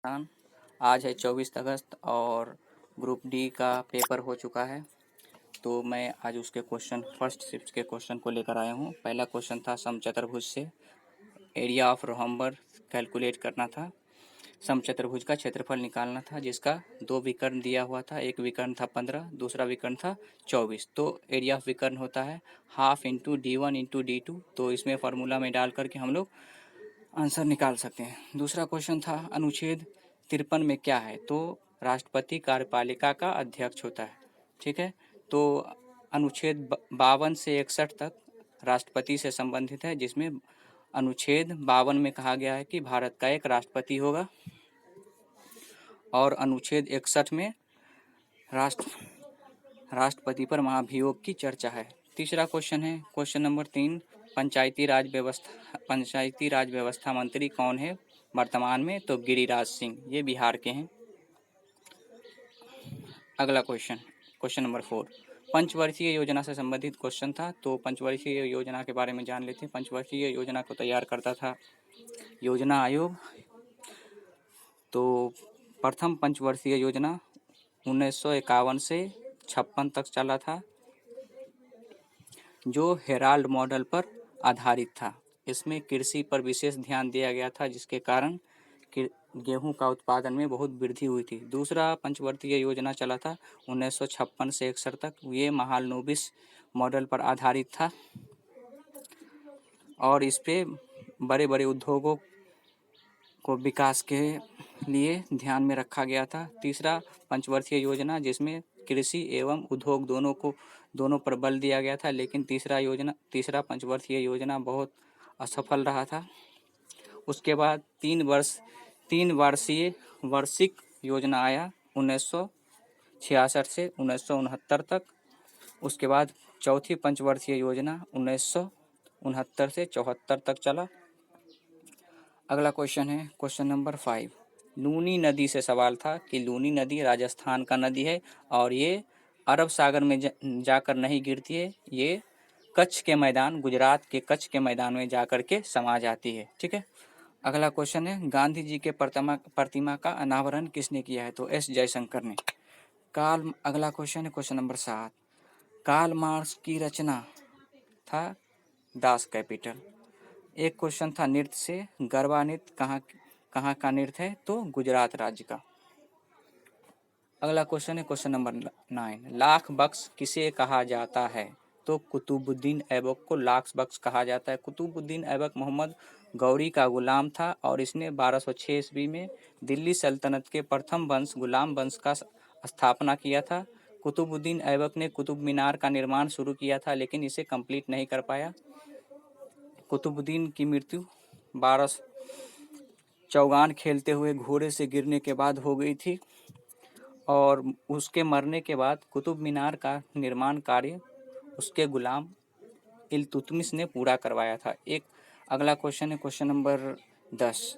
हाँ, आज है 24 अगस्त और ग्रुप डी का पेपर हो चुका है। तो मैं आज उसके क्वेश्चन फर्स्ट शिफ्ट के क्वेश्चन को लेकर आया हूँ। पहला क्वेश्चन था समचतुर्भुज से एरिया ऑफ रोहम्बर कैलकुलेट करना था। समचतुर्भुज का क्षेत्रफल निकालना था जिसका दो विकर्ण दिया हुआ था। एक विकर्ण था 15, दूसरा विकर्ण था 24। तो एरिया ऑफ विकर्ण होता है half into D1 into D2। तो इसमें फार्मूला में डाल करके हम लोग आंसर निकाल सकते हैं। दूसरा क्वेश्चन था अनुच्छेद 53 में क्या है, तो राष्ट्रपति कार्यपालिका का अध्यक्ष होता है। ठीक है, तो अनुच्छेद 52 से 61 तक राष्ट्रपति से संबंधित है, जिसमें अनुच्छेद 52 में कहा गया है कि भारत का एक राष्ट्रपति होगा और अनुच्छेद 61 में राष्ट्रपति पर महाभियोग की चर्चा है। तीसरा क्वेश्चन है क्वेश्चन नंबर 3, पंचायती राज व्यवस्था मंत्री कौन है वर्तमान में, तो गिरिराज सिंह, ये बिहार के हैं। अगला क्वेश्चन नंबर 4, पंचवर्षीय योजना से संबंधित क्वेश्चन था। तो पंचवर्षीय योजना के बारे में जान लेते हैं। पंचवर्षीय योजना को तैयार करता था योजना आयोग। तो प्रथम पंचवर्षीय योजना 1951 से 56 तक चला था, जो हेराल्ड मॉडल पर आधारित था। इसमें कृषि पर विशेष ध्यान दिया गया था, जिसके कारण गेहूं का उत्पादन में बहुत वृद्धि हुई थी। दूसरा पंचवर्षीय योजना चला था 1956 से 61 तक। ये महालनोबिस मॉडल पर आधारित था और इस पे बड़े बड़े उद्योगों को विकास के लिए ध्यान में रखा गया था। तीसरा पंचवर्षीय योजना, जिसमें कृषि एवं उद्योग दोनों पर बल दिया गया था, लेकिन तीसरा पंचवर्षीय योजना बहुत असफल रहा था। उसके बाद 3 वार्षिक योजना आया 1966 से 1969 तक। उसके बाद चौथी पंचवर्षीय योजना 1969 से 74 तक चला। अगला क्वेश्चन है क्वेश्चन नंबर 5, लूनी नदी से सवाल था कि लूनी नदी राजस्थान का नदी है और ये अरब सागर में जाकर नहीं गिरती है, ये कच्छ के मैदान, गुजरात के कच्छ के मैदान में जाकर के समा जाती है। ठीक है, अगला क्वेश्चन है गांधी जी के प्रतिमा का अनावरण किसने किया है, तो एस जयशंकर ने। अगला क्वेश्चन है क्वेश्चन नंबर 7, कार्ल मार्क्स की रचना था दास कैपिटल। एक क्वेश्चन था नृत्य से, गरबा नृत्य कहाँ का नृत्य है, तो गुजरात राज्य का। अगला क्वेश्चन है क्वेश्चन नंबर 9, लाख बख्श किसे कहा जाता है, तो कुतुबुद्दीन ऐबक को लाख बख्श कहा जाता है। कुतुबुद्दीन ऐबक मोहम्मद गौरी का गुलाम था और इसने 1206 ईस्वी में दिल्ली सल्तनत के प्रथम वंश गुलाम वंश का स्थापना किया था। कुतुबुद्दीन ऐबक ने कुतुब मीनार का निर्माण शुरू किया था, लेकिन इसे कंप्लीट नहीं कर पाया। कुतुबुद्दीन की मृत्यु 12 चौगान खेलते हुए घोड़े से गिरने के बाद हो गई थी और उसके मरने के बाद कुतुब मीनार का निर्माण कार्य उसके गुलाम इल्तुतमिश ने पूरा करवाया था। एक अगला क्वेश्चन है क्वेश्चन नंबर 10,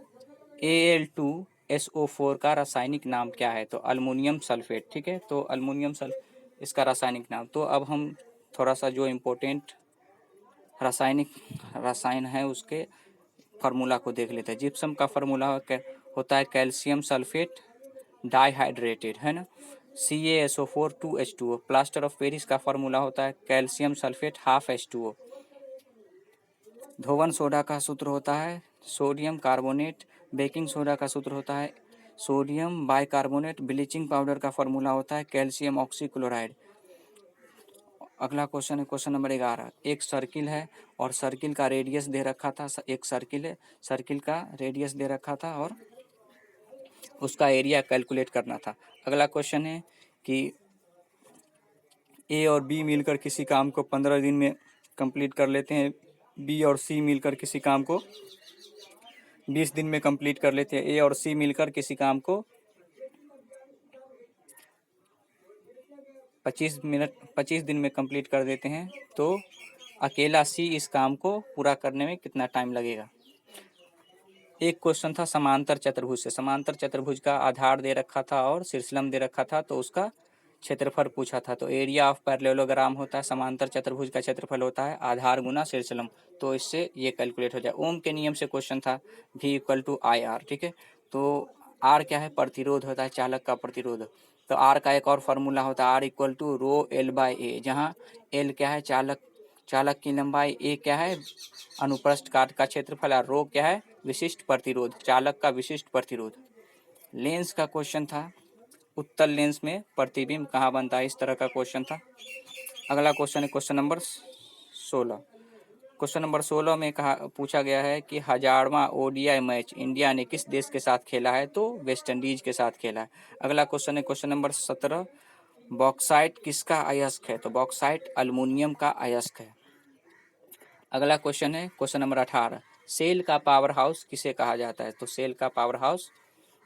Al2SO4 का रासायनिक नाम क्या है, तो अल्मोनियम सल्फेट। ठीक है, तो इसका रासायनिक नाम। तो अब हम थोड़ा सा जो इम्पोर्टेंट रसायन है उसके फार्मूला को देख लेते हैं। जिप्सम का फार्मूला होता है कैल्शियम सल्फेट डाइहाइड्रेटेड, है ना, CaSO4 2H2O। Plaster of Paris का फार्मूला होता है कैल्शियम सल्फेट हाफ H2O। धोवन सोडा का सूत्र होता है सोडियम कार्बोनेट। बेकिंग सोडा का सूत्र होता है सोडियम बाइकार्बोनेट। ब्लीचिंग पाउडर का फार्मूला होता है कैल्शियम ऑक्सीक्लोराइड। अगला क्वेश्चन है क्वेश्चन नंबर 11, एक सर्किल है और सर्किल का रेडियस दे रखा था। एक सर्किल है, सर्किल का रेडियस दे रखा था और उसका एरिया कैलकुलेट करना था। अगला क्वेश्चन है कि ए और बी मिलकर किसी काम को 15 दिन में कंप्लीट कर लेते हैं, बी और सी मिलकर किसी काम को 20 दिन में कंप्लीट कर लेते हैं, ए और सी मिलकर किसी काम को 25 दिन में कंप्लीट कर देते हैं, तो अकेला सी इस काम को पूरा करने में कितना टाइम लगेगा। एक क्वेश्चन था समांतर चतुर्भुज से। समांतर चतुर्भुज का आधार दे रखा था और शीर्षलम दे रखा था, तो उसका क्षेत्रफल पूछा था। तो एरिया ऑफ पैरेललोग्राम होता है, समांतर चतुर्भुज का क्षेत्रफल होता है आधार गुना शीर्षलम। तो इससे ये कैलकुलेट हो जाए। ओम के नियम से क्वेश्चन था V = IR। ठीक है, तो आर क्या है, प्रतिरोध होता है, चालक का प्रतिरोध। तो आर का एक और फार्मूला होता है, R equal to rho L by A, जहाँ एल क्या है, चालक की लंबाई, ए क्या है, अनुप्रस्थ काट का क्षेत्रफल, और रो क्या है, विशिष्ट प्रतिरोध, चालक का विशिष्ट प्रतिरोध। लेंस का क्वेश्चन था, उत्तल लेंस में प्रतिबिंब कहाँ बनता है, इस तरह का क्वेश्चन था। अगला क्वेश्चन है क्वेश्चन नंबर 16। क्वेश्चन नंबर 16 में कहा पूछा गया है कि 1000वां ओडीआई मैच इंडिया ने किस देश के साथ खेला है, तो वेस्ट इंडीज के साथ खेला है। अगला क्वेश्चन है क्वेश्चन नंबर 17, बॉक्साइट किसका अयस्क है, तो बॉक्साइट अल्युमिनियम का अयस्क है। अगला क्वेश्चन है क्वेश्चन नंबर 18, सेल का पावर हाउस किसे कहा जाता है, तो सेल का पावर हाउस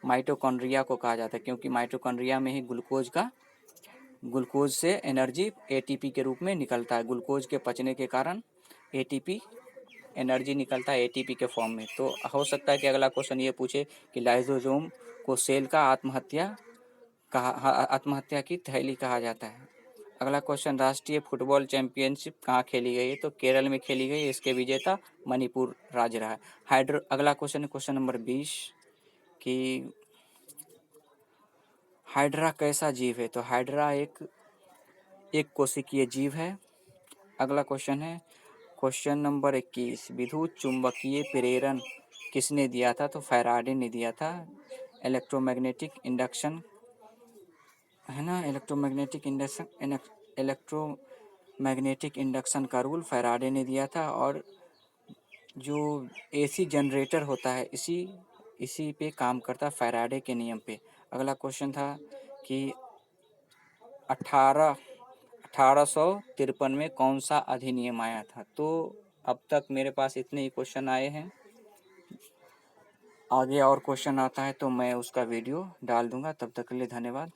माइटोकॉन्ड्रिया को कहा जाता है, क्योंकि माइटोकॉन्ड्रिया में ही ग्लूकोज से एनर्जी एटीपी के रूप में निकलता है। ग्लूकोज के पचने के कारण एटीपी एनर्जी निकलता है एटीपी के फॉर्म में। तो हो सकता है कि अगला क्वेश्चन ये पूछे कि लाइसोसोम को सेल का आत्महत्या की थैली कहा जाता है। अगला क्वेश्चन, राष्ट्रीय फुटबॉल चैंपियनशिप कहाँ खेली गई है, तो केरल में खेली गई। इसके विजेता मणिपुर राज्य रहा है। अगला क्वेश्चन है क्वेश्चन नंबर 20 कि हाइड्रा कैसा जीव है, तो हाइड्रा एक कोशिकीय जीव है। अगला क्वेश्चन है क्वेश्चन नंबर 21, विद्युत चुंबकीय प्रेरण किसने दिया था, तो फैराडे ने दिया था। इलेक्ट्रोमैग्नेटिक इंडक्शन है ना, इलेक्ट्रोमैग्नेटिक इंडक्शन का रूल फैराडे ने दिया था। और जो एसी जनरेटर होता है इसी पे काम करता, फैराडे के नियम पे। अगला क्वेश्चन था कि 1853 में कौन सा अधिनियम आया था। तो अब तक मेरे पास इतने ही क्वेश्चन आए हैं, आगे और क्वेश्चन आता है तो मैं उसका वीडियो डाल दूंगा। तब तक के लिए धन्यवाद।